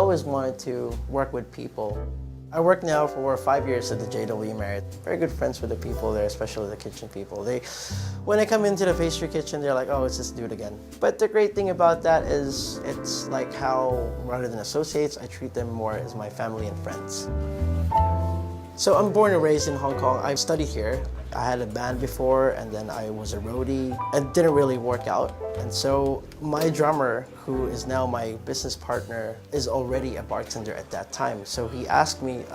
always wanted to work with people. I work now for 5 years at the JW Marriott. Very good friends with the people there, especially the kitchen people. When I come into the pastry kitchen, they're like, oh, it's this dude again. But the great thing about that is it's like how, rather than associates, I treat them more as my family and friends. So I'm born and raised in Hong Kong. I studied here. I had a band before, and then I was a roadie. It didn't really work out. And so my drummer, who is now my business partner, is already a bartender at that time. So he asked me,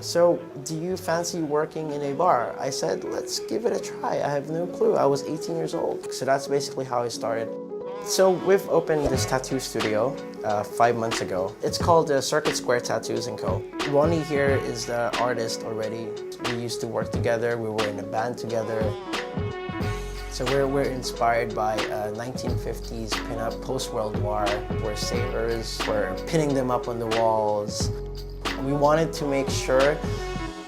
so do you fancy working in a bar? I said, let's give it a try. I have no clue. I was 18 years old. So that's basically how I started. So we've opened this tattoo studio 5 months ago. It's called Circuit Square Tattoos & Co. Ronnie here is the artist already. We used to work together. We were in a band together. So we're inspired by 1950s pinup, post-World War. We're sailors. We're pinning them up on the walls. We wanted to make sure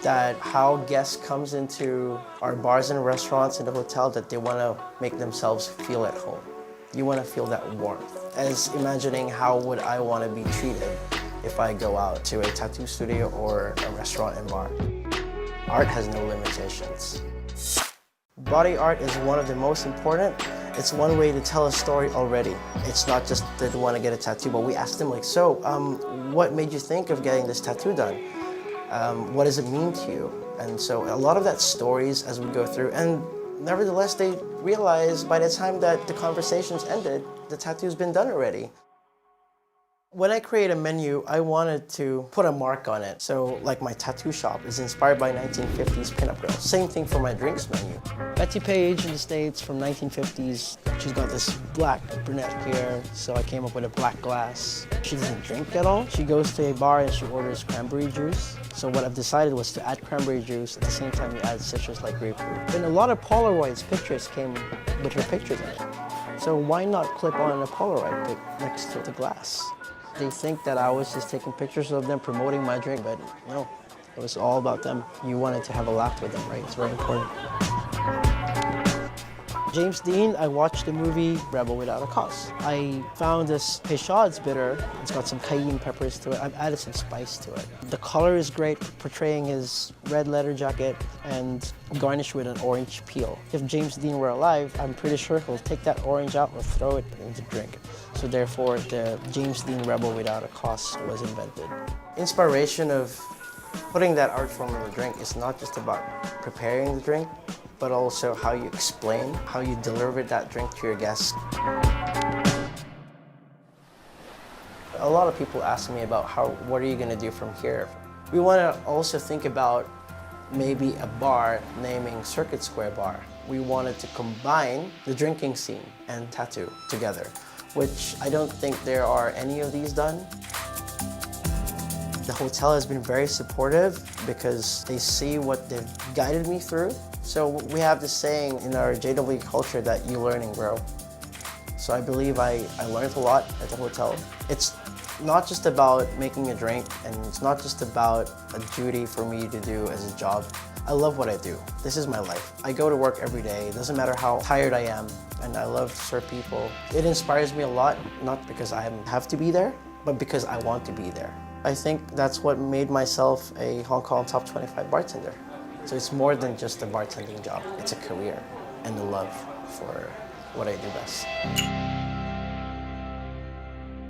that how guests comes into our bars and restaurants in the hotel, that they want to make themselves feel at home. You want to feel that warmth. As imagining how would I want to be treated if I go out to a tattoo studio or a restaurant and bar. Art has no limitations. Body art is one of the most important. It's one way to tell a story already. It's not just that they want to get a tattoo, but we asked them like, so what made you think of getting this tattoo done? What does it mean to you? And so a lot of that stories as we go through, and nevertheless, they realize by the time that the conversations ended, the tattoo's been done already. When I create a menu, I wanted to put a mark on it. So like my tattoo shop is inspired by 1950s pinup girls. Same thing for my drinks menu. Betty Page in the States from 1950s. She's got this black brunette hair, so I came up with a black glass. She doesn't drink at all. She goes to a bar and she orders cranberry juice. So what I've decided was to add cranberry juice at the same time you add citrus like grapefruit. And a lot of Polaroids pictures came with her pictures in it. So why not clip on a Polaroid pic next to the glass? They think that I was just taking pictures of them promoting my drink, but no, it was all about them. You wanted to have a laugh with them, right? It's very important. James Dean, I watched the movie Rebel Without a Cause. I found this Peychaud's bitter. It's got some cayenne peppers to it. I've added some spice to it. The color is great, portraying his red leather jacket and garnished with an orange peel. If James Dean were alive, I'm pretty sure he'll take that orange out or throw it in the drink. So therefore, the James Dean Rebel Without a Cause was invented. Inspiration of putting that art form in the drink is not just about preparing the drink, but also how you explain, how you deliver that drink to your guests. A lot of people ask me about what are you gonna do from here? We wanna also think about maybe a bar naming Circuit Square Bar. We wanted to combine the drinking scene and tattoo together, which I don't think there are any of these done. The hotel has been very supportive because they see what they've guided me through. So we have this saying in our JW culture that you learn and grow. So I believe I learned a lot at the hotel. It's not just about making a drink, and it's not just about a duty for me to do as a job. I love what I do. This is my life. I go to work every day. It doesn't matter how tired I am, and I love to serve people. It inspires me a lot, not because I have to be there, but because I want to be there. I think that's what made myself a Hong Kong top 25 bartender. So it's more than just a bartending job. It's a career and a love for what I do best.